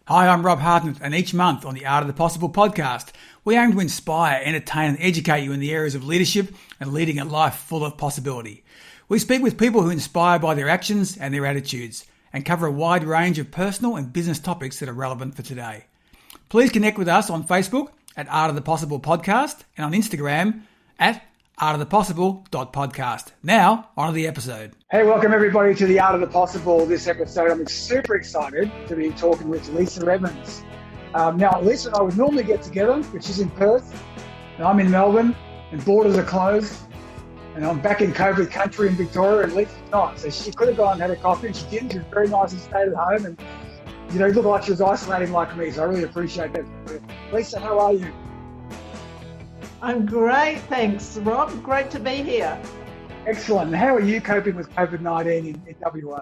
Hi, I'm Rob Hartnett, and each month on the Art of the Possible podcast, we aim to inspire, entertain, and educate you in the areas of leadership and leading a life full of possibility. We speak with people who inspire by their actions and their attitudes, and cover a wide range of personal and business topics that are relevant for today. Please connect with us on Facebook at Art of the Possible Podcast and on Instagram at artofthepossible.podcast. Now, on to the episode. Hey, welcome everybody to the Art of the Possible. This episode, I'm super excited to be talking with Lisa Evans. Now, Lisa and I would normally get together, but she's in Perth, and I'm in Melbourne, and borders are closed, and I'm back in COVID country in Victoria, and Lisa's not. So she could have gone and had a coffee, and she didn't. She was very nice and stayed at home, and you know, it looked like she was isolating like me, so I really appreciate that. Lisa, how are you? I'm great, thanks, Rob. Great to be here. Excellent. And how are you coping with COVID-19 in WA?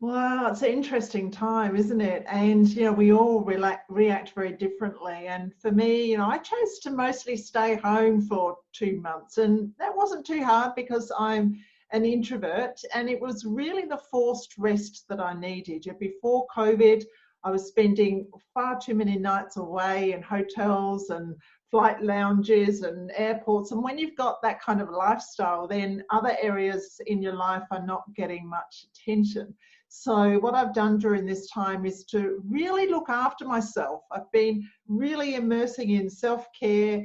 Wow, it's an interesting time, isn't it? And, you know, we all react very differently. And for me, you know, I chose to mostly stay home for 2 months. And that wasn't too hard because I'm an introvert. And it was really the forced rest that I needed. Before COVID, I was spending far too many nights away in hotels and flight lounges and airports. And when you've got that kind of lifestyle, then other areas in your life are not getting much attention. So what I've done during this time is to really look after myself. I've been really immersing in self-care,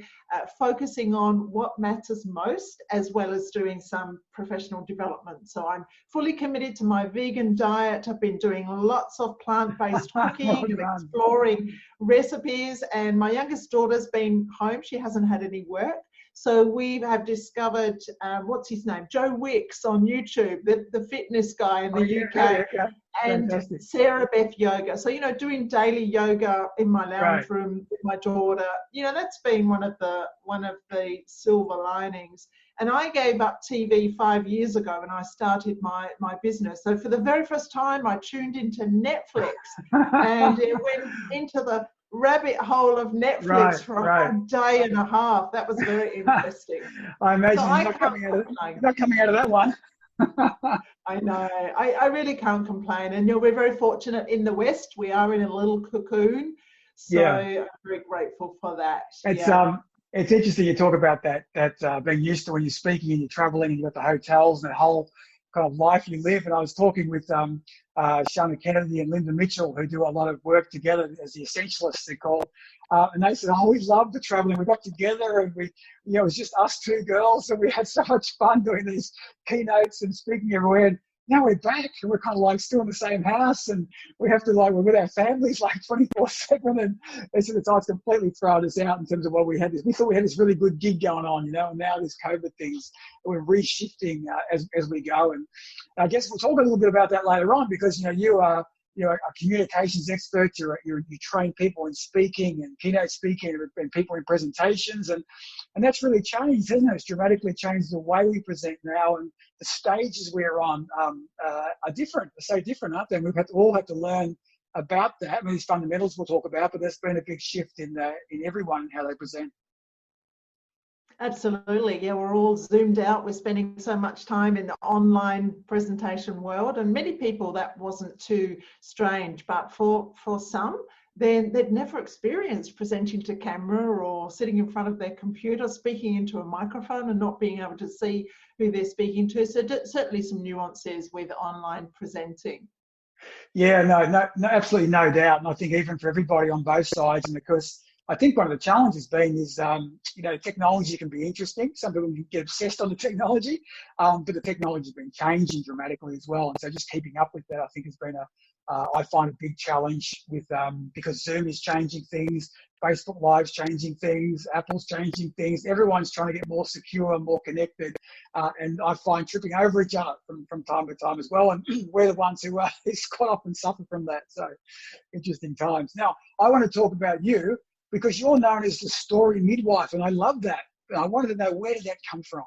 focusing on what matters most, as well as doing some professional development. So I'm fully committed to my vegan diet. I've been doing lots of plant-based cooking and exploring recipes. And my youngest daughter's been home. She hasn't had any work. So we have discovered, what's his name? Joe Wicks on YouTube, the fitness guy in the UK, and fantastic. Sarah Beth Yoga. So, you know, doing daily yoga in my lounge room with my daughter, you know, that's been one of the silver linings. And I gave up TV 5 years ago when I started my business. So for the very first time, I tuned into Netflix and it went into the rabbit hole of Netflix for a day and a half. That was very interesting. I imagine you're not coming out of that one. I know. I really can't complain. And you know, we're very fortunate in the West. We are in a little cocoon. So I'm very grateful for that. It's interesting you talk about that being used to when you're speaking and you're traveling and you've got the hotels and that whole kind of life you live. And I was talking with Shana Kennedy and Linda Mitchell, who do a lot of work together as the Essentialists, they're called. And they said, we loved the traveling. We got together and it was just us two girls and we had so much fun doing these keynotes and speaking everywhere. And now we're back and we're kind of like still in the same house and we have to we're with our families like 24/7. And they said it's completely thrown us out in terms of what we had. We thought we had this really good gig going on, you know, and now this COVID things, we're reshifting as we go. And I guess we'll talk a little bit about that later on because, you know, you are a communications expert. You train people in speaking and keynote speaking and people in presentations. And that's really changed, hasn't it? It's dramatically changed the way we present now, and the stages we're on are different. They're so different, aren't they? And all have to learn about that. I mean, these fundamentals we'll talk about, but there's been a big shift in everyone and how they present. Absolutely. Yeah, we're all zoomed out. We're spending so much time in the online presentation world, and many people that wasn't too strange, but for some, then they'd never experienced presenting to camera or sitting in front of their computer, speaking into a microphone and not being able to see who they're speaking to. So certainly some nuances with online presenting. Yeah, no, absolutely no doubt. And I think even for everybody on both sides, and of course, I think one of the challenges is, technology can be interesting. Some people get obsessed on the technology, but the technology has been changing dramatically as well. And so just keeping up with that, I think, has been I find a big challenge with because Zoom is changing things, Facebook Live's changing things, Apple's changing things. Everyone's trying to get more secure, more connected, and I find tripping over each other from time to time as well. And we're the ones who quite often suffer from that. So interesting times. Now, I want to talk about you, because you're known as the story midwife, and I love that. I wanted to know, where did that come from?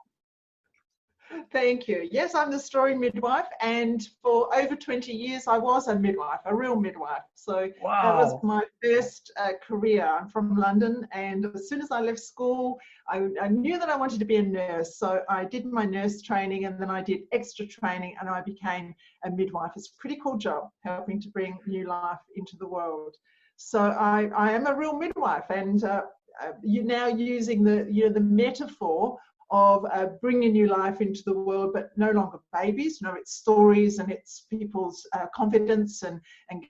Thank you. Yes, I'm the story midwife, and for over 20 years, I was a midwife, a real midwife. So that was Wow. my first career. I'm from London, and as soon as I left school, I knew that I wanted to be a nurse. So I did my nurse training, and then I did extra training, and I became a midwife. It's a pretty cool job, helping to bring new life into the world. So I am a real midwife, and you're now using the metaphor of bringing new life into the world, but no longer babies. You know, it's stories and it's people's confidence and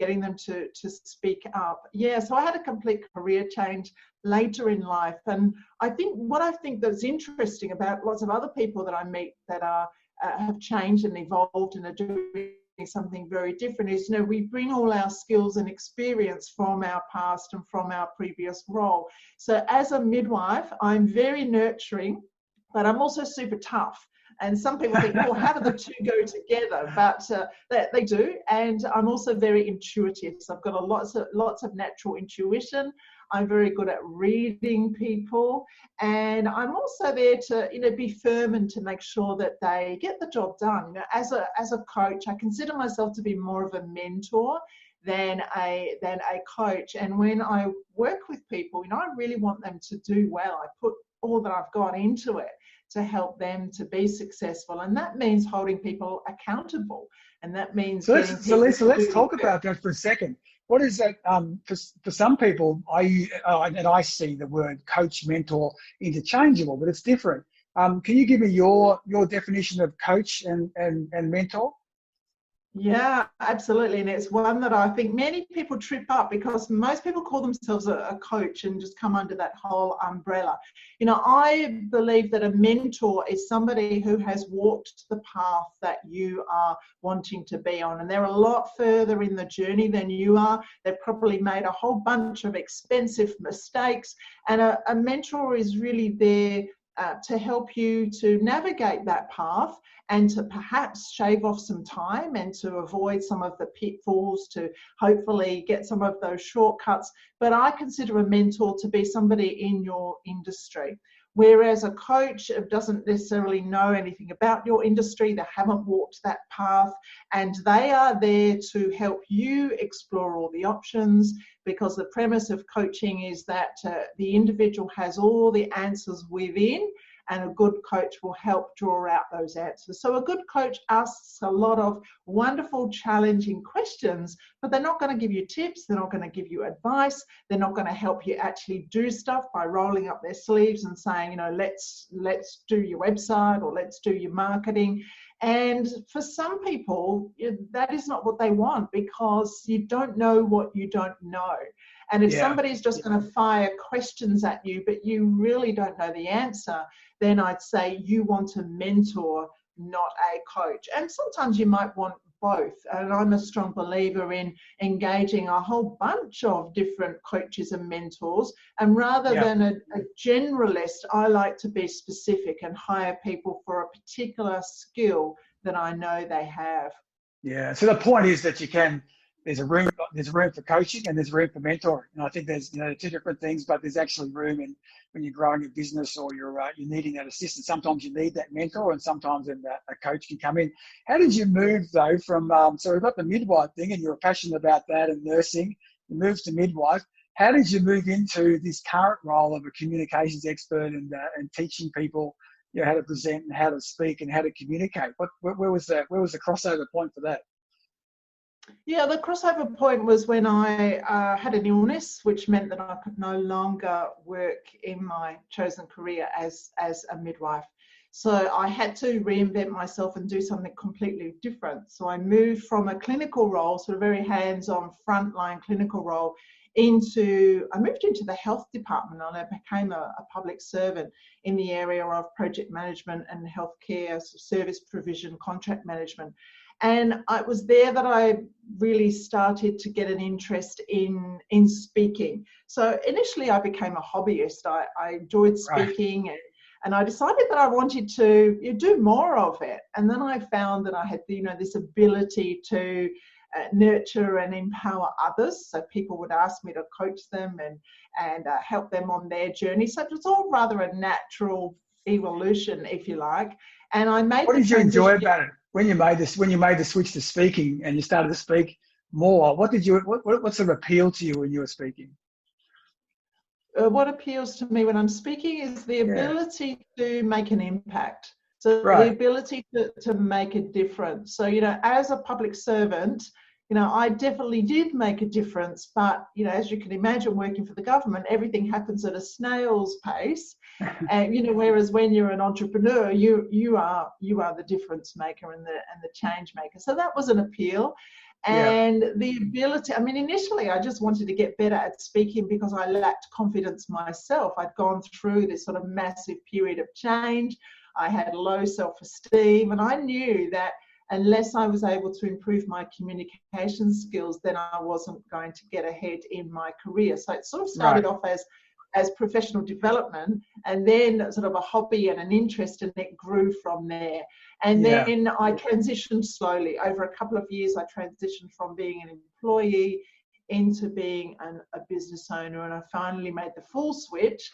getting them to speak up. Yeah, so I had a complete career change later in life. And I think what I think that's interesting about lots of other people that I meet that are have changed and evolved and are doing something very different is, you know, we bring all our skills and experience from our past and from our previous role. So as a midwife, I'm very nurturing, but I'm also super tough. And some people think, well, how do the two go together? But they do. And I'm also very intuitive. So I've got lots of natural intuition. I'm very good at reading people. And I'm also there to, you know, be firm and to make sure that they get the job done. You know, as a coach, I consider myself to be more of a mentor than a coach. And when I work with people, you know, I really want them to do well. I put all that I've got into it to help them to be successful, and that means holding people accountable, and that means getting people Lisa, to let's do talk work. about that for a second. What is that? For some people, I see the word coach, mentor interchangeable, but it's different. Can you give me your definition of coach and mentor? Yeah, absolutely. And it's one that I think many people trip up because most people call themselves a coach and just come under that whole umbrella. You know, I believe that a mentor is somebody who has walked the path that you are wanting to be on. And they're a lot further in the journey than you are. They've probably made a whole bunch of expensive mistakes. And a mentor is really there to help you to navigate that path and to perhaps shave off some time and to avoid some of the pitfalls, to hopefully get some of those shortcuts. But I consider a mentor to be somebody in your industry. Whereas a coach doesn't necessarily know anything about your industry, they haven't walked that path, and they are there to help you explore all the options, because the premise of coaching is that the individual has all the answers within, and a good coach will help draw out those answers. So a good coach asks a lot of wonderful, challenging questions, but they're not going to give you tips, they're not going to give you advice, they're not going to help you actually do stuff by rolling up their sleeves and saying, you know, let's do your website or let's do your marketing. And for some people, that is not what they want, because you don't know what you don't know. And if Yeah. somebody's just going to fire questions at you, but you really don't know the answer, then I'd say you want a mentor, not a coach. And sometimes you might want both. And I'm a strong believer in engaging a whole bunch of different coaches and mentors. And rather Yeah. than a generalist, I like to be specific and hire people for a particular skill that I know they have. Yeah. So the point is that there's a room for coaching and there's room for mentoring. And I think there's, you know, two different things, but there's actually room in when you're growing a business or you're needing that assistance. Sometimes you need that mentor, and sometimes a coach can come in. How did you move though from so we've got the midwife thing, and you're passionate about that and nursing. You moved to midwife. How did you move into this current role of a communications expert and teaching people, you know, how to present and how to speak and how to communicate? Where was the crossover point for that? Yeah, the crossover point was when I had an illness, which meant that I could no longer work in my chosen career as a midwife. So I had to reinvent myself and do something completely different. So I moved from a clinical role, sort of very hands-on frontline clinical role, I moved into the health department, and I became a public servant in the area of project management and healthcare service provision, contract management. And it was there that I really started to get an interest in speaking. So initially I became a hobbyist. I enjoyed Right. speaking, and I decided that I wanted to do more of it. And then I found that I had, you know, this ability to nurture and empower others. So people would ask me to coach them and help them on their journey. So it was all rather a natural evolution, if you like. And I made What the did you enjoy transition. about it when you made this? When you made the switch to speaking and you started to speak more, what sort of appealed to you when you were speaking? What appeals to me when I'm speaking is the Yeah. ability to make an impact. So the Right. ability to make a difference. So, as a public servant, I definitely did make a difference, but, as you can imagine, working for the government, everything happens at a snail's pace. And, whereas when you're an entrepreneur, you are the difference maker and the change maker. So that was an appeal. Yeah. And the ability, initially I just wanted to get better at speaking because I lacked confidence myself. I'd gone through this sort of massive period of change. I had low self-esteem, and I knew that unless I was able to improve my communication skills, then I wasn't going to get ahead in my career. So it sort of started off as professional development, and then sort of a hobby and an interest, and it grew from there. And then I transitioned slowly. Over a couple of years, I transitioned from being an employee into being a business owner, and I finally made the full switch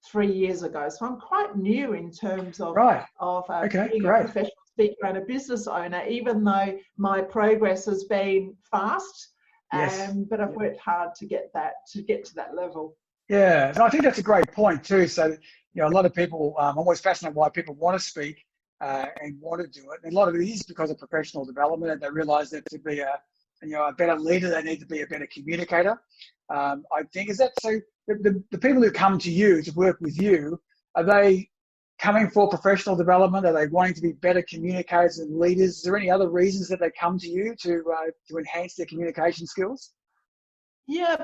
3 years ago. So I'm quite new in terms of being a professional speaker and a business owner, even though my progress has been fast. But I've worked hard to get to that level. Yeah, and I think that's a great point too. So, a lot of people, I'm always fascinated why people want to speak and want to do it. And a lot of it is because of professional development, and they realise that to be a better leader, they need to be a better communicator. I think, is that so? The people who come to you to work with you, are they coming for professional development? Are they wanting to be better communicators and leaders? Is there any other reasons that they come to you to enhance their communication skills? Yeah,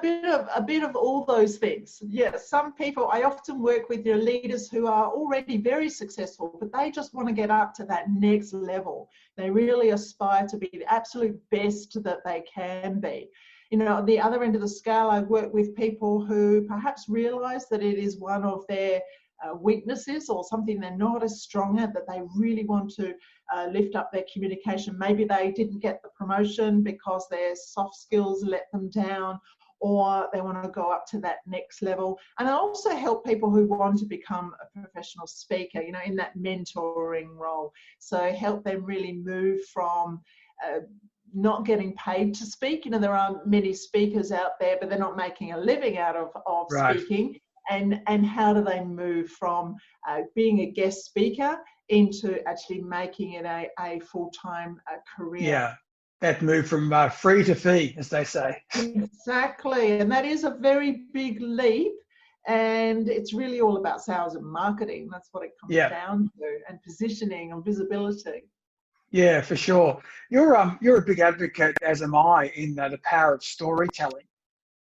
a bit of all those things. Yeah, some people, I often work with leaders who are already very successful, but they just want to get up to that next level. They really aspire to be the absolute best that they can be. At the other end of the scale, I work with people who perhaps realize that it is one of their weaknesses or something they're not as strong at, that they really want to lift up their communication. Maybe they didn't get the promotion because their soft skills let them down, or they want to go up to that next level. And I also help people who want to become a professional speaker, in that mentoring role. So help them really move from not getting paid to speak. There are many speakers out there, but they're not making a living out of speaking. And how do they move from being a guest speaker into actually making it a full-time career? Yeah, that move from free to fee, as they say. Exactly, and that is a very big leap, and it's really all about sales and marketing. That's what it comes down to, and positioning and visibility. Yeah, for sure. You're a big advocate, as am I, in the power of storytelling.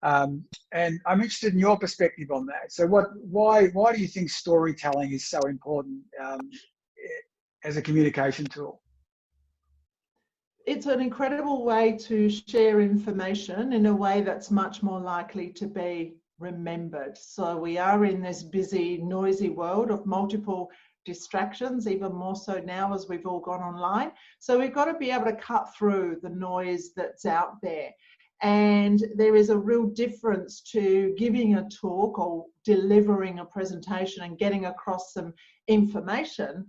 And I'm interested in your perspective on that. So why do you think storytelling is so important as a communication tool? It's an incredible way to share information in a way that's much more likely to be remembered. So we are in this busy, noisy world of multiple distractions, even more so now as we've all gone online. So we've got to be able to cut through the noise that's out there. And there is a real difference to giving a talk or delivering a presentation and getting across some information.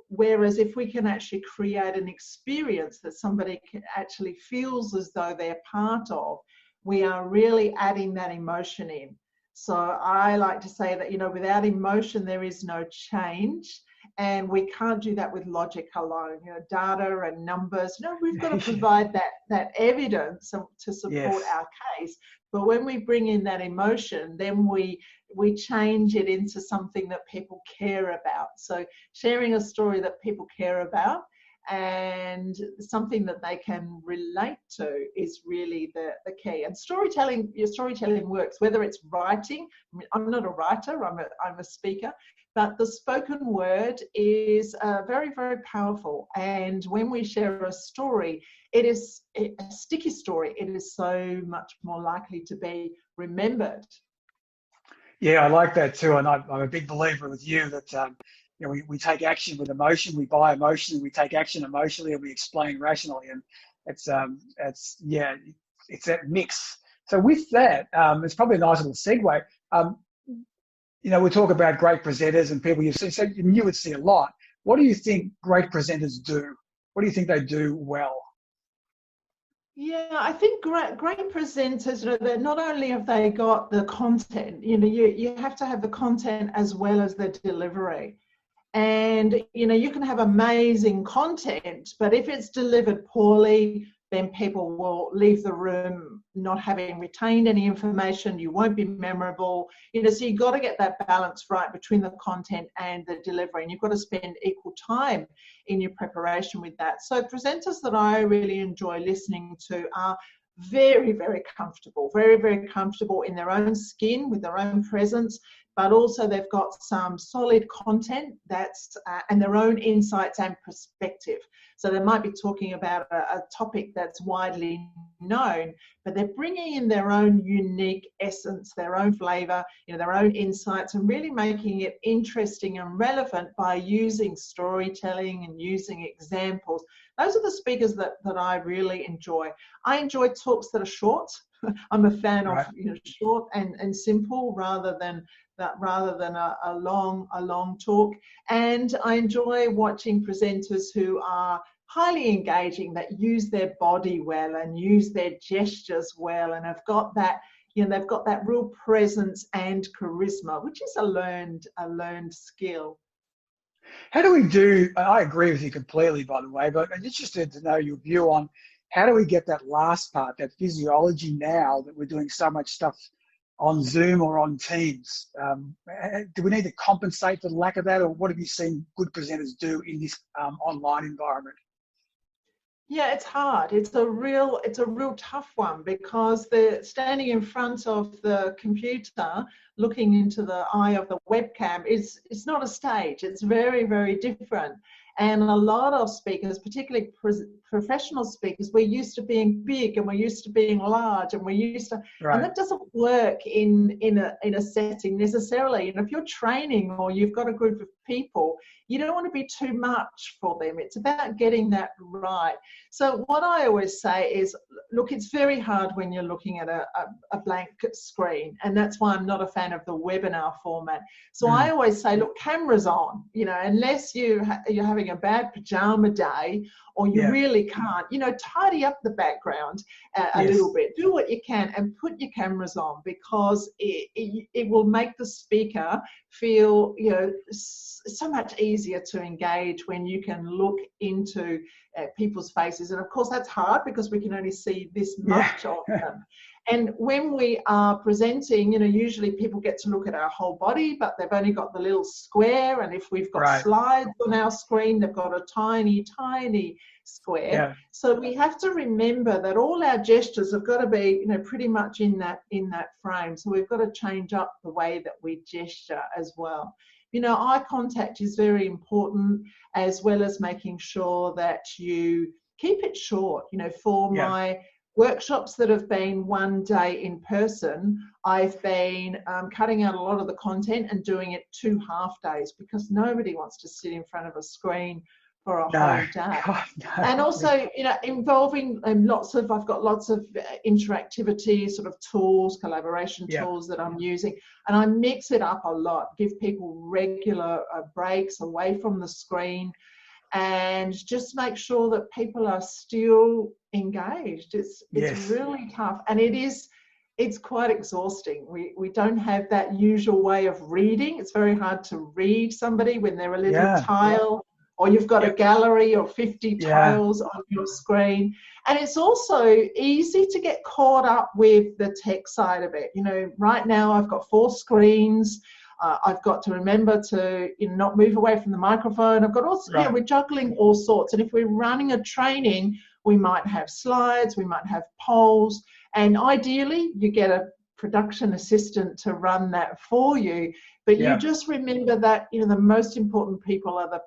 Whereas if we can actually create an experience that somebody actually feels as though they're part of, we are really adding that emotion in. So I like to say that, without emotion, there is no change. And we can't do that with logic alone. Data and numbers, we've got to provide that evidence to support our case. But when we bring in that emotion, then we change it into something that people care about. So sharing a story that people care about and something that they can relate to is really the key. And your storytelling works, whether it's writing. I'm not a writer, I'm a speaker, but the spoken word is very, very powerful. And when we share a story, it is a sticky story. It is so much more likely to be remembered. Yeah, I like that too. And I'm a big believer with you that we take action with emotion, we buy emotion, we take action emotionally, and we explain rationally. And it's that mix. So with that, it's probably a nice little segue. we talk about great presenters and people you see, so you would see a lot. What do you think great presenters do? What do you think they do well? Yeah, I think great presenters, that not only have they got the content, you have to have the content as well as the delivery. And you can have amazing content, but if it's delivered poorly, then people will leave the room not having retained any information. You won't be memorable. So you've got to get that balance right between the content and the delivery, and you've got to spend equal time in your preparation with that. So presenters that I really enjoy listening to are very, very comfortable, very, very comfortable in their own skin, with their own presence, but also they've got some solid content and their own insights and perspective. So they might be talking about a topic that's widely known, but they're bringing in their own unique essence, their own flavor, their own insights, and really making it interesting and relevant by using storytelling and using examples. Those are the speakers that I really enjoy. I enjoy talks that are short. I'm a fan of short and simple rather than a long talk. And I enjoy watching presenters who are highly engaging, that use their body well and use their gestures well, and have got that, they've got that real presence and charisma, which is a learned skill. How do we do, I agree with you completely, by the way, but I'm interested to know your view on how do we get that last part, that physiology, now that we're doing so much stuff on Zoom or on Teams? Do we need to compensate for the lack of that, or what have you seen good presenters do in this online environment? Yeah, it's hard. It's a real tough one, because the standing in front of the computer, looking into the eye of the webcam, it's not a stage. It's very, very different. And a lot of speakers, particularly professional speakers, we're used to being big and we're used to being large, and we're used to, and that doesn't work in a setting necessarily. And if you're training or you've got a group of people, you don't want to be too much for them. It's about getting that right. So what I always say is, look, it's very hard when you're looking at a blank screen, and that's why I'm not a fan of the webinar format. So I always say, look, cameras on, unless you're having a bad pajama day, or you really can't, tidy up the background a little bit. Do what you can and put your cameras on, because it will make the speaker feel, so much easier to engage when you can look into people's faces. And of course, that's hard because we can only see this much of them. And when we are presenting, usually people get to look at our whole body, but they've only got the little square. And if we've got slides on our screen, they've got a tiny, tiny square. Yeah. So we have to remember that all our gestures have got to be, pretty much in that frame. So we've got to change up the way that we gesture as well. Eye contact is very important, as well as making sure that you keep it short. For my workshops that have been one day in person, I've been cutting out a lot of the content and doing it 2 half days, because nobody wants to sit in front of a screen for a whole day. God, no. And also, involving I've got lots of interactivity sort of tools, collaboration tools that I'm using, and I mix it up a lot, give people regular breaks away from the screen, and just make sure that people are still engaged. It's really tough, and it's quite exhausting. We don't have that usual way of reading. It's very hard to read somebody when they're a little tile, or you've got a gallery of 50 tiles on your screen. And it's also easy to get caught up with the tech side of it. Right now I've got 4 screens. I've got to remember to not move away from the microphone. I've got also, we're juggling all sorts. And if we're running a training, we might have slides, we might have polls, and ideally you get a production assistant to run that for you. But you just remember that, the most important people are the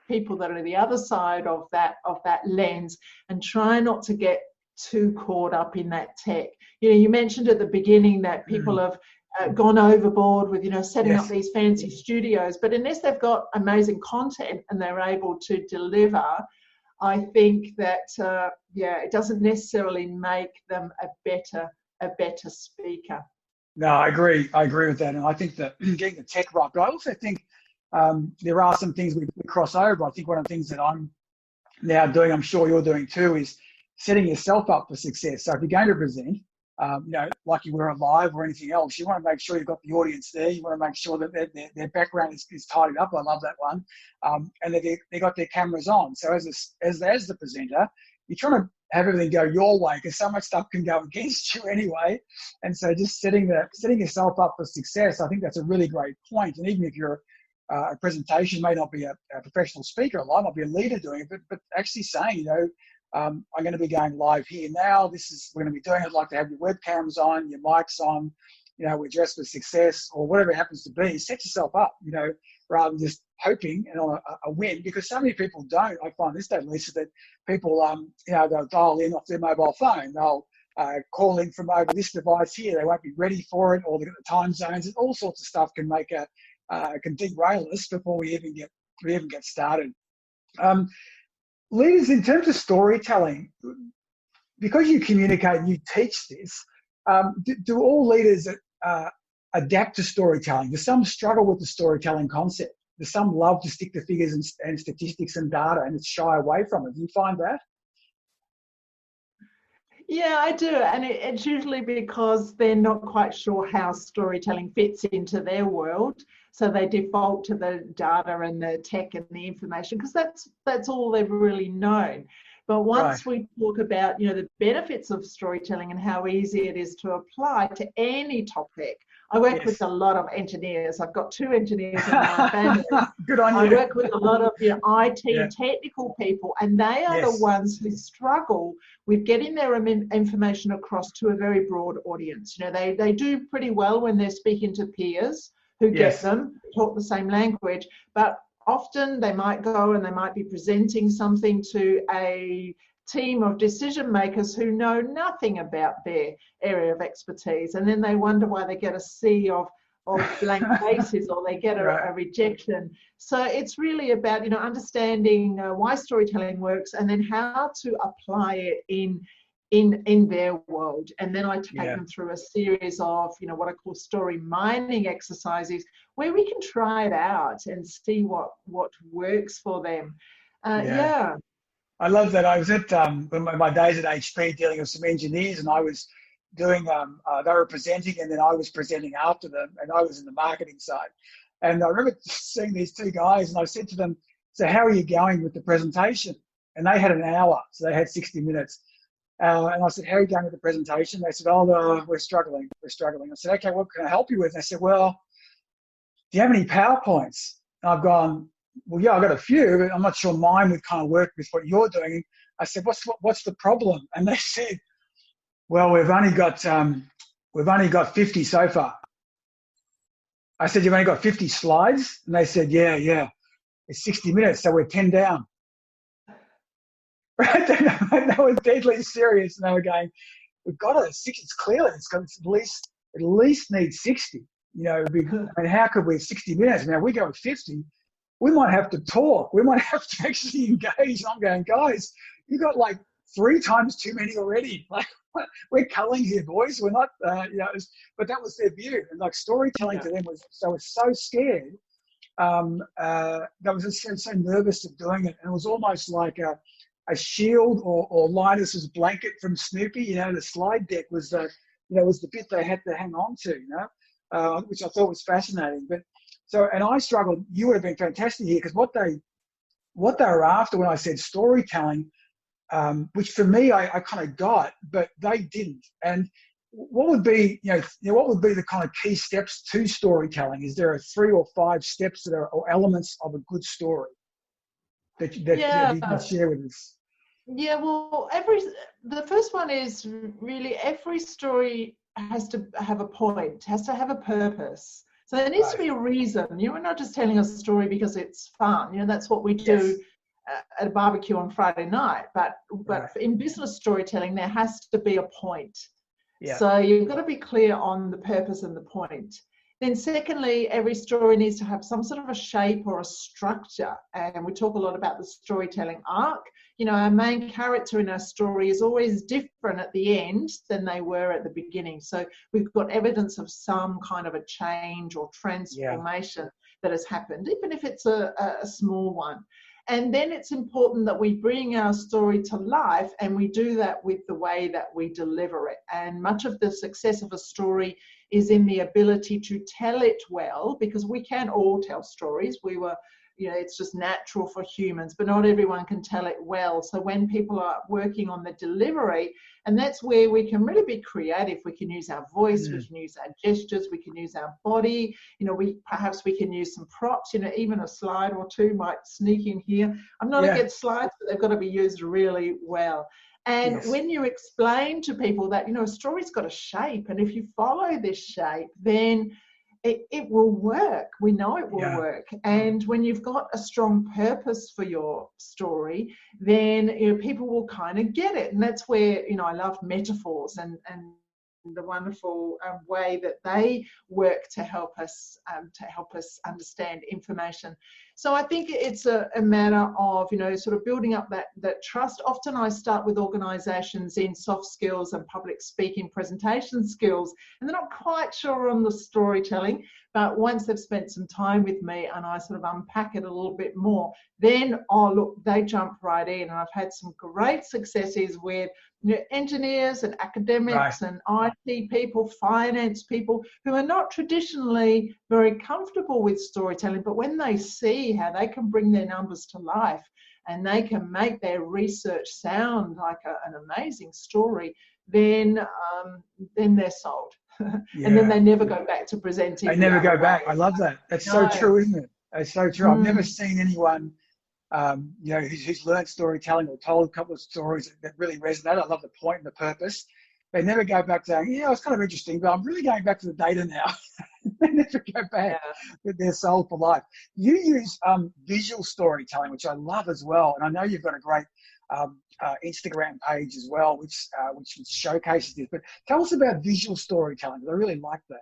people that are the other side of that lens, and try not to get too caught up in that tech. You mentioned at the beginning that people have gone overboard with setting up these fancy studios, but unless they've got amazing content and they're able to deliver, I think that it doesn't necessarily make them a better speaker. No, I agree. I agree with that. And I think that getting the tech right, but I also think there are some things we cross over. I think one of the things that I'm now doing, I'm sure you're doing too, is setting yourself up for success. So if you're going to present, like you were live or anything else, you want to make sure you've got the audience there. You want to make sure that their background is tidied up. I love that one. And that they got their cameras on. So as the presenter, you're trying to have everything go your way because so much stuff can go against you anyway. And so just setting yourself up for success, I think that's a really great point. And even if you're a presentation, may not be a professional speaker, it might not be a leader doing it, but actually saying, I'm going to be going live here now. This is we're going to be doing. I'd like to have your webcams on, your mics on. We're dressed for success or whatever it happens to be. Set yourself up, rather than just hoping and on a win. Because so many people don't. I find this day, Lisa, that people, they'll dial in off their mobile phone. They'll call in from over this device here. They won't be ready for it, or they've got the time zones. And all sorts of stuff can make can derail us before we even get started. Leaders, in terms of storytelling, because you communicate and you teach this, do all leaders adapt to storytelling? Do some struggle with the storytelling concept? Do some love to stick to figures and statistics and data and shy away from it? Do you find that? Yeah, I do. And it's usually because they're not quite sure how storytelling fits into their world. So they default to the data and the tech and the information because that's all they've really known. But once we talk about, the benefits of storytelling and how easy it is to apply to any topic, I work with a lot of engineers. I've got 2 engineers in my family. Good on you. I work with a lot of IT technical people, and they are the ones who struggle with getting their information across to a very broad audience. They do pretty well when they're speaking to peers who get them, talk the same language, but often they might go and they might be presenting something to a team of decision makers who know nothing about their area of expertise, and then they wonder why they get a sea of blank faces or they get a rejection. So it's really about understanding why storytelling works and then how to apply it in their world. And then I take them through a series of what I call story mining exercises where we can try it out and see what works for them. I love that. I was at my days at HP dealing with some engineers, and I was doing they were presenting, and then I was presenting after them, and I was in the marketing side. And I remember seeing these 2 guys, and I said to them, "So how are you going with the presentation?" And they had an hour, so they had 60 minutes. And I said, "How are you going with the presentation?" They said, "Oh, no, we're struggling. We're struggling." I said, "Okay, what can I help you with?" And they said, "Well, do you have any PowerPoints?" And I've gone, "Well, yeah, I've got a few, but I'm not sure mine would kind of work with what you're doing." I said, "What's the problem?" And they said, "Well, we've only got 50 so far." I said, "You've only got 50 slides?" And they said, yeah. It's 60 minutes, so we're 10 down. Right? They were deadly serious, and they were going, "We've got it. It's clearly it's at least needs 60. How could we 60 minutes? Now we go with 50. We might have to talk. We might have to actually engage." I'm going, "Guys, you got like 3 times too many already. Like we're culling here, boys. We're not, but that was their view. And like storytelling to them was so scared. That was just so nervous of doing it. And it was almost like a shield or Linus's blanket from Snoopy. The slide deck was was the bit they had to hang on to, which I thought was fascinating. But and I struggled. You would have been fantastic here because what they were after when I said storytelling, which for me I kind of got, but they didn't. And what would be what would be the kind of key steps to storytelling? Is there 3 or 5 steps that are or elements of a good story that you can share with us? Yeah, well, the first one is really every story has to have a point, has to have a purpose. So there needs to be a reason. We're not just telling a story because it's fun. That's what we do at a barbecue on Friday night. But in business storytelling, there has to be a point. Yeah. So you've got to be clear on the purpose and the point. Then secondly, every story needs to have some sort of a shape or a structure. And we talk a lot about the storytelling arc. You know, our main character in our story is always different at the end than they were at the beginning. So we've got evidence of some kind of a change or transformation that has happened, even if it's a small one. And then it's important that we bring our story to life, and we do that with the way that we deliver it. And much of the success of a story is in the ability to tell it well, because we can all tell stories. It's just natural for humans, but not everyone can tell it well. So when people are working on the delivery, and that's where we can really be creative. We can use our voice, we can use our gestures, we can use our body. You know, we can use some props. You know, even a slide or two might sneak in here. I'm not against slides, but they've got to be used really well. And when you explain to people that, you know, a story's got a shape, and if you follow this shape, then it will work. We know it will work. And when you've got a strong purpose for your story, then, you know, people will kind of get it. And that's where, you know, I love metaphors and the wonderful way that they work to help us understand information. So I think it's a matter of, you know, sort of building up that trust. Often I start with organisations in soft skills and public speaking, presentation skills, and they're not quite sure on the storytelling. But once they've spent some time with me and I sort of unpack it a little bit more, then, oh, look, they jump right in. And I've had some great successes with, you know, engineers and academics and IT people, finance people who are not traditionally very comfortable with storytelling, but when they see how they can bring their numbers to life and they can make their research sound like an amazing story, then they're sold. And then they never go back to presenting. They never go back. I love that. That's so true, isn't it? It's so true. I've never seen anyone, you know, who's learned storytelling or told a couple of stories that really resonate. I love the point and the purpose. They never go back saying, yeah, it's kind of interesting, but I'm really going back to the data now. They never go back. They're sold for life. You use visual storytelling, which I love as well. And I know you've got a great Instagram page as well, which showcases this. But tell us about visual storytelling, because I really like that.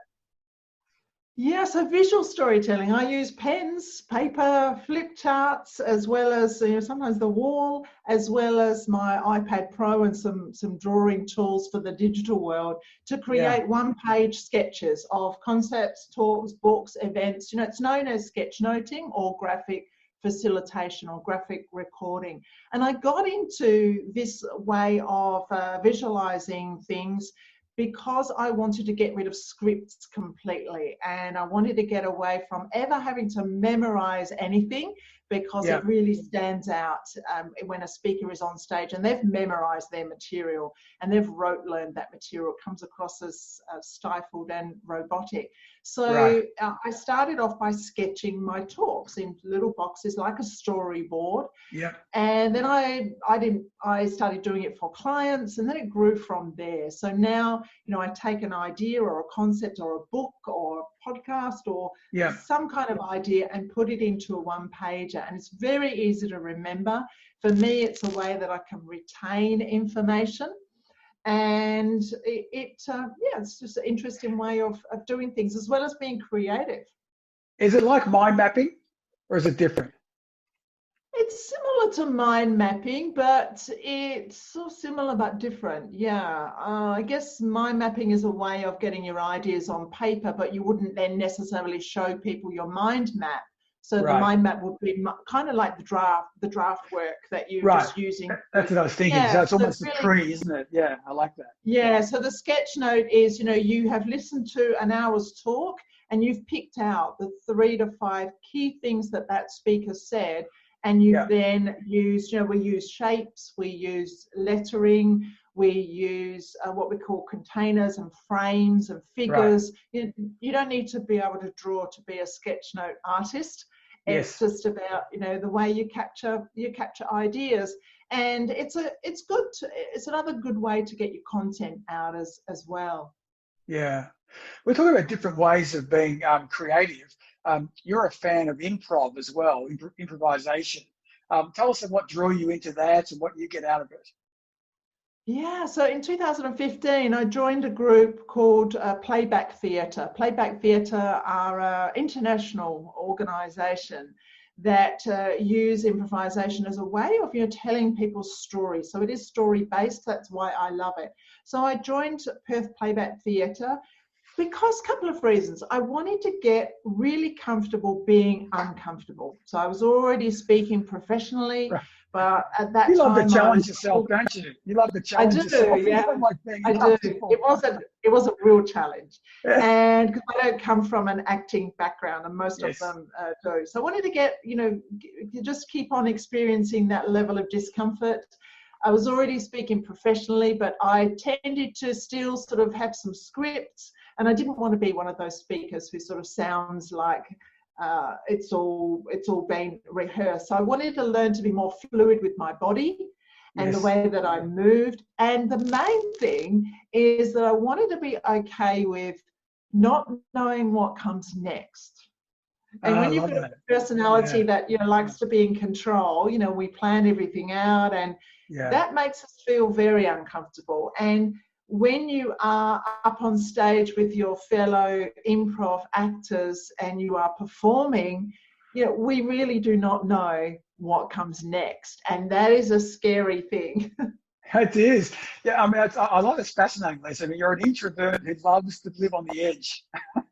Yeah, so visual storytelling, I use pens, paper, flip charts, as well as, you know, sometimes the wall, as well as my iPad Pro and some drawing tools for the digital world to create one-page sketches of concepts, talks, books, events. You know, it's known as sketchnoting or graphic facilitation or graphic recording. And I got into this way of visualizing things because I wanted to get rid of scripts completely, and I wanted to get away from ever having to memorize anything, because it really stands out when a speaker is on stage and they've memorized their material and they've learned that material. It comes across as stifled and robotic. So I started off by sketching my talks in little boxes like a storyboard. And then I started doing it for clients, and then it grew from there. So now, you know, I take an idea or a concept or a book or a podcast or some kind of idea and put it into a one-pager, and it's very easy to remember. For me, it's a way that I can retain information, and it's just an interesting way of doing things, as well as being creative. Is it like mind mapping, or is it different? It's similar to mind mapping, but it's so similar but different. I guess mind mapping is a way of getting your ideas on paper, but you wouldn't then necessarily show people your mind map. So the mind map would be kind of like the draft work that you're just using. That's what I was thinking. So it's almost a tree, isn't it? Yeah, I like that. Yeah, so the sketch note is, you know, you have listened to an hour's talk and you've picked out the 3 to 5 key things that speaker said. And you then use, you know, we use shapes, we use lettering, we use what we call containers and frames and figures. You don't need to be able to draw to be a sketch note artist. It's just about, you know, the way you capture ideas, and it's another good way to get your content out as well. Yeah, we're talking about different ways of being creative. You're a fan of improv as well, improvisation. Tell us what drew you into that and what you get out of it. Yeah, so in 2015, I joined a group called Playback Theatre. Playback Theatre are an international organisation that use improvisation as a way of telling people's stories. So it is story based. That's why I love it. So I joined Perth Playback Theatre because a couple of reasons. I wanted to get really comfortable being uncomfortable. So I was already speaking professionally, but at that You love to time I challenge was yourself, don't you? You love to I challenge do, yourself. You yeah, don't like being I do. uncomfortable. It was a real challenge, and because I don't come from an acting background, and most of Yes. them do, so I wanted to get just keep on experiencing that level of discomfort. I was already speaking professionally, but I tended to still sort of have some scripts, and I didn't want to be one of those speakers who sort of sounds like it's all been rehearsed. So I wanted to learn to be more fluid with my body and the Yes. way that I moved. And the main thing is that I wanted to be okay with not knowing what comes next. And I when you've love got a that. personality Yeah. that likes to be in control, we plan everything out, and Yeah. that makes us feel very uncomfortable. And when you are up on stage with your fellow improv actors and you are performing, we really do not know what comes next, and that is a scary thing. It is. Yeah, I mean, I love it's fascinating, Lisa. I mean, you're an introvert who loves to live on the edge.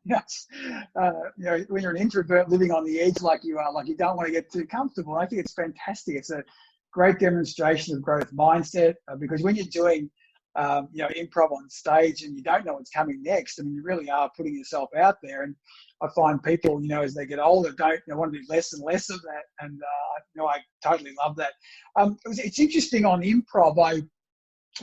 Yes. When you're an introvert living on the edge like you are, like you don't want to get too comfortable. I think it's fantastic. It's a great demonstration of growth mindset because when you're doing, improv on stage and you don't know what's coming next, I mean, you really are putting yourself out there. And I find people, as they get older, don't want to do less and less of that. And, I totally love that. It's interesting on improv.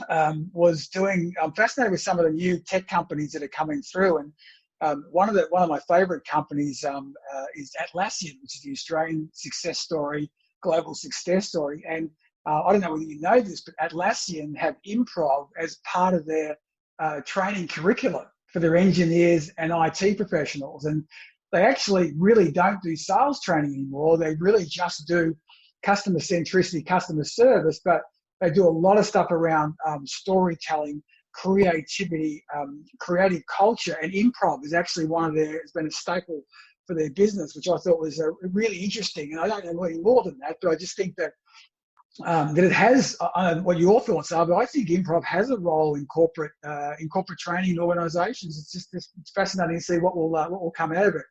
I'm fascinated with some of the new tech companies that are coming through, and one of my favourite companies is Atlassian, which is the Australian success story, global success story. And I don't know whether you know this, but Atlassian have improv as part of their training curriculum for their engineers and IT professionals, and they actually really don't do sales training anymore. They really just do customer centricity, customer service, but they do a lot of stuff around storytelling, creativity, creative culture, and improv is actually it's been a staple for their business, which I thought was really interesting. And I don't know any more than that, but I just think that it has, I don't know what your thoughts are, but I think improv has a role in corporate training and organisations. It's fascinating to see what will come out of it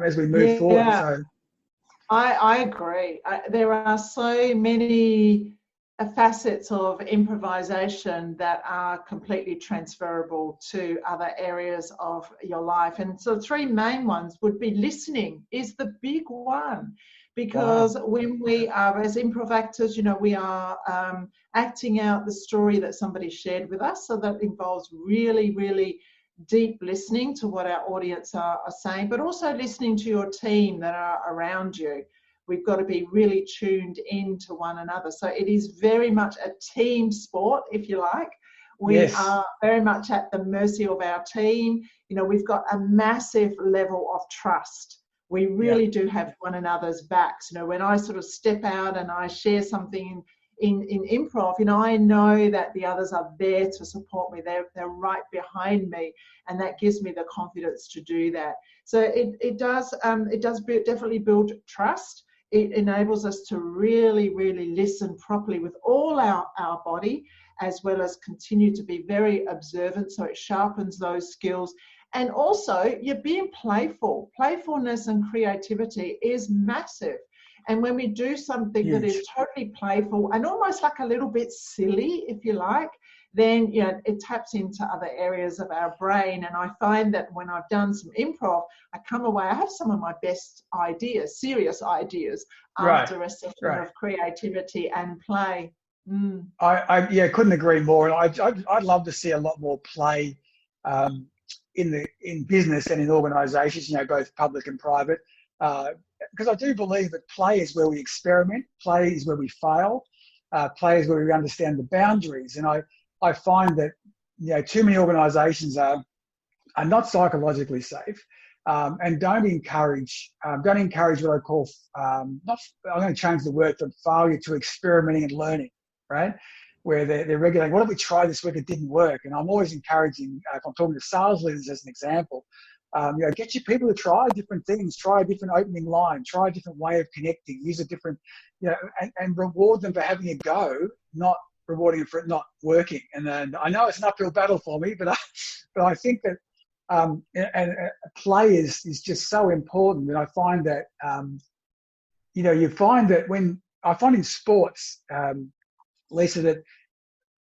as we move forward. Yeah, So I agree. There are so many facets of improvisation that are completely transferable to other areas of your life. And so three main ones would be listening is the big one. Because wow, when we are, as improv actors, we are acting out the story that somebody shared with us. So that involves really, really deep listening to what our audience are saying, but also listening to your team that are around you. We've got to be really tuned in to one another. So it is very much a team sport, if you like. We yes, are very much at the mercy of our team. We've got a massive level of trust. We yeah, really do have one another's backs. When I sort of step out and I share something in improv, I know that the others are there to support me. They're right behind me, and that gives me the confidence to do that. So it does definitely build trust. It enables us to really, really listen properly with all our body, as well as continue to be very observant. So it sharpens those skills. And also, you're being playful. Playfulness and creativity is massive. And when we do something that huge. is totally playful and almost like a little bit silly, if you like, then it taps into other areas of our brain. And I find that when I've done some improv, I come away, I have some of my best ideas, serious ideas, Right, after a session right. of creativity and play. Mm. I couldn't agree more. And I'd love to see a lot more play um, in business and in organisations, both public and private, because I do believe that play is where we experiment, play is where we fail, play is where we understand the boundaries. And I find that too many organisations are not psychologically safe. And don't encourage what I call I'm going to change the word from failure to experimenting and learning, right? where they're regulating, what if we tried this week, it didn't work? And I'm always encouraging, if I'm talking to sales leaders as an example, get your people to try different things, try a different opening line, try a different way of connecting, use a different, and reward them for having a go, not rewarding them for it not working. And then I know it's an uphill battle for me, but I think that play is just so important. And I find that, you find that I find in sports, Lisa, that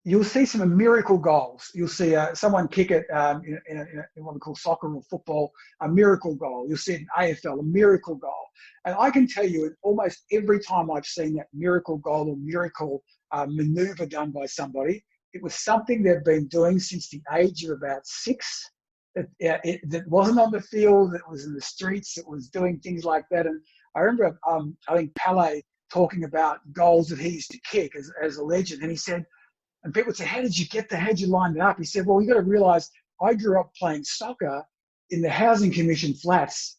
you'll see some miracle goals. You'll see someone kick it in what we call soccer or football, a miracle goal. You'll see it in AFL, a miracle goal. And I can tell you, almost every time I've seen that miracle goal or miracle maneuver done by somebody, it was something they've been doing since the age of about 6. That wasn't on the field, it was in the streets, it was doing things like that. And I remember, I think Pele talking about goals that he used to kick as a legend. And he said, and people say, how did you line it up? He said, well, you got to realize I grew up playing soccer in the housing commission flats.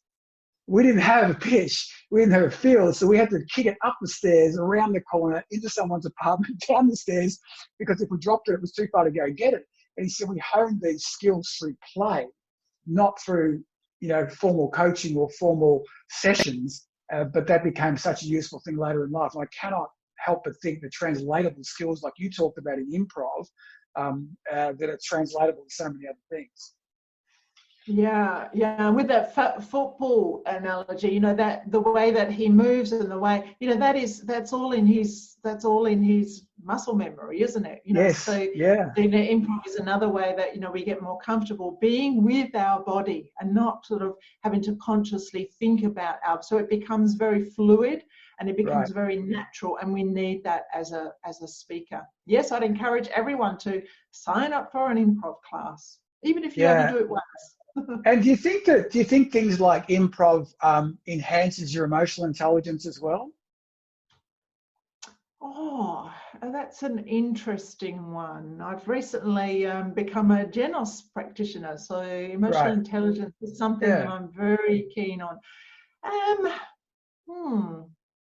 We didn't have a pitch. We didn't have a field. So we had to kick it up the stairs, around the corner, into someone's apartment, down the stairs, because if we dropped it, it was too far to go get it. And he said, we honed these skills through play, not through, formal coaching or formal sessions. But that became such a useful thing later in life. And I cannot help but think that translatable skills, like you talked about in improv, that are translatable to so many other things. Yeah. With that football analogy, that the way that he moves and the way, that's all in his muscle memory, isn't it? Yes. So yeah. Improv is another way that we get more comfortable being with our body and not sort of having to consciously think about so it becomes very fluid and it becomes very natural, and we need that as a speaker. Yes, I'd encourage everyone to sign up for an improv class, even if you only do it once. And do you think things like improv enhances your emotional intelligence as well? Oh, that's an interesting one. I've recently become a Genos practitioner, so emotional intelligence is something that I'm very keen on.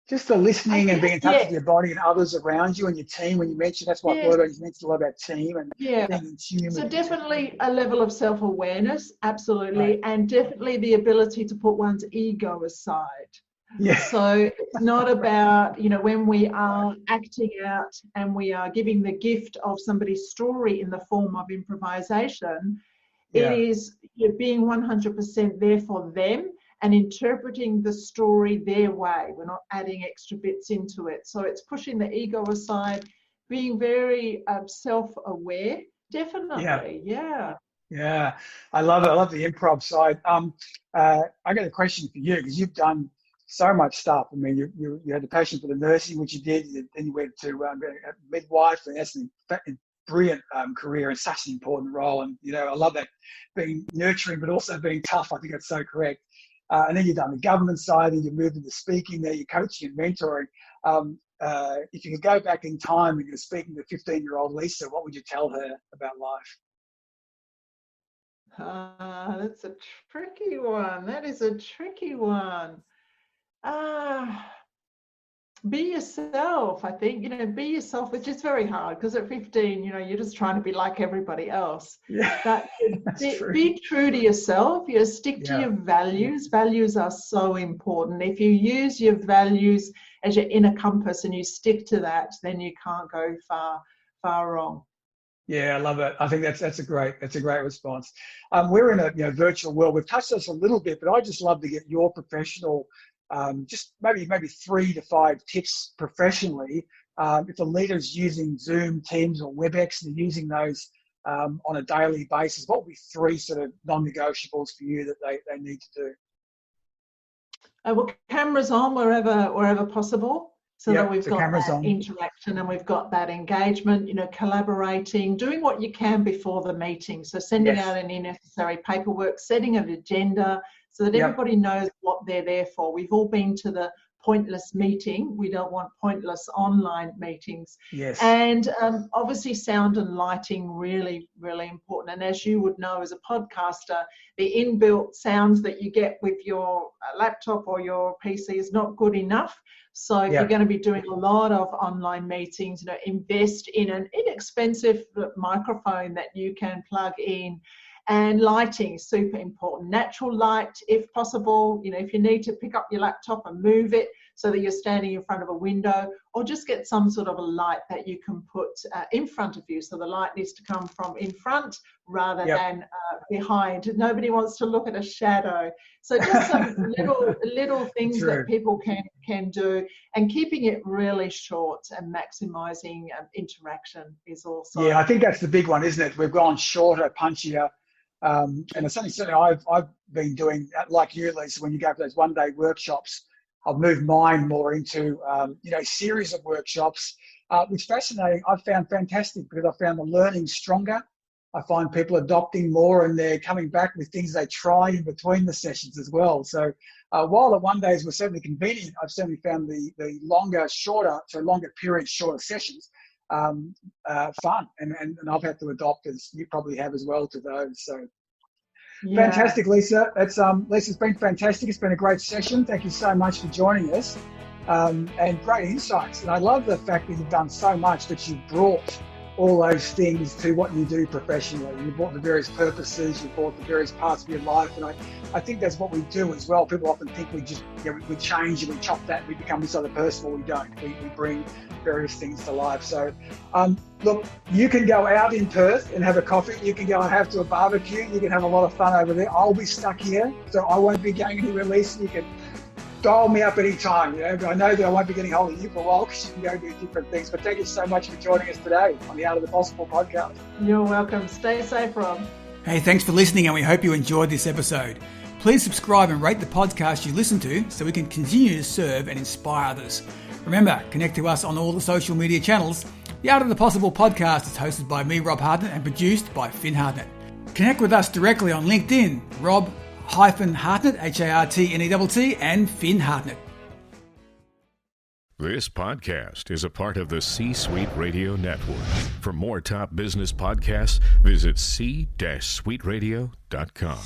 Just the listening and being in touch with your body and others around you and your team. When you mentioned, that's what I thought about. You mentioned a lot about team and being in tune. So definitely a level of self-awareness, absolutely, and definitely the ability to put one's ego aside. Yeah. So it's not about, when we are acting out and we are giving the gift of somebody's story in the form of improvisation, it is being 100% there for them and interpreting the story their way. We're not adding extra bits into it. So it's pushing the ego aside, being very self-aware, definitely. Yeah, I love it. I love the improv side. I got a question for you, because you've done so much stuff. I mean, you had the passion for the nursing, which you did. Then you went to midwife, and that's a brilliant career and such an important role. And, I love that, being nurturing, but also being tough. I think that's so correct. And then you've done the government side, and you moved into speaking there, you're coaching and mentoring. If you could go back in time and you're speaking to 15-year-old Lisa, what would you tell her about life? That's a tricky one. That is a tricky one. Be yourself, I think, be yourself, which is very hard because at 15, you're just trying to be like everybody else. Yeah, but be true to yourself. Stick to your values. Values are so important. If you use your values as your inner compass and you stick to that, then you can't go far wrong. Yeah, I love it. I think that's a great response. We're in a virtual world. We've touched on this a little bit, but I just love to get your professional, just maybe 3 to 5 tips professionally. If a leader's using Zoom, Teams, or WebEx, and they're using those on a daily basis, what would be 3 sort of non-negotiables for you that they need to do? Well, cameras on wherever possible. So that we've got that interaction and we've got that engagement, collaborating, doing what you can before the meeting. So sending out any necessary paperwork, setting an agenda so that everybody knows what they're there for. We've all been to the pointless meeting. We don't want pointless online meetings. Yes. And obviously sound and lighting, really, really important. And as you would know as a podcaster, the inbuilt sounds that you get with your laptop or your PC is not good enough. So if you're going to be doing a lot of online meetings, invest in an inexpensive microphone that you can plug in. And lighting, super important. Natural light, if possible. If you need to pick up your laptop and move it so that you're standing in front of a window, or just get some sort of a light that you can put in front of you. So the light needs to come from in front rather than behind. Nobody wants to look at a shadow. So just some little things that people can do, and keeping it really short and maximising interaction is also. Yeah, I think that's the big one, isn't it? We've gone shorter, punchier. And it's something I've been doing, like you, Lisa, when you go for those one-day workshops. I've moved mine more into, a series of workshops, which is fascinating. I've found fantastic because I found the learning stronger. I find people adopting more, and they're coming back with things they try in between the sessions as well. So while the one days were certainly convenient, I've certainly found the longer period, shorter sessions fun, and I've had to adopt, as you probably have as well, to those. So fantastic, Lisa. That's Lisa's been fantastic. It's been a great session. Thank you so much for joining us, and great insights. And I love the fact that you've done so much, that you've brought all those things to what you do professionally. You brought the various purposes, you brought the various parts of your life, and I think that's what we do as well. People often think we just we change and we chop that, we become this other person. Well, we don't. We bring various things to life. So look, you can go out in Perth and have a coffee, you can go and have to a barbecue, you can have a lot of fun over there. I'll be stuck here, so I won't be going anywhere. Lisa, you can dial me up anytime. I know that I won't be getting hold of you for a while because you can go do different things. But thank you so much for joining us today on the Art of the Possible podcast. You're welcome. Stay safe, Rob. Hey, thanks for listening, and we hope you enjoyed this episode. Please subscribe and rate the podcast you listen to so we can continue to serve and inspire others. Remember, connect to us on all the social media channels. The Art of the Possible podcast is hosted by me, Rob Hartnett, and produced by Finn Hartnett. Connect with us directly on LinkedIn, Rob-Hartnett, Hartnett, and Finn Hartnett. This podcast is a part of the C-Suite Radio Network. For more top business podcasts, visit c-suiteradio.com.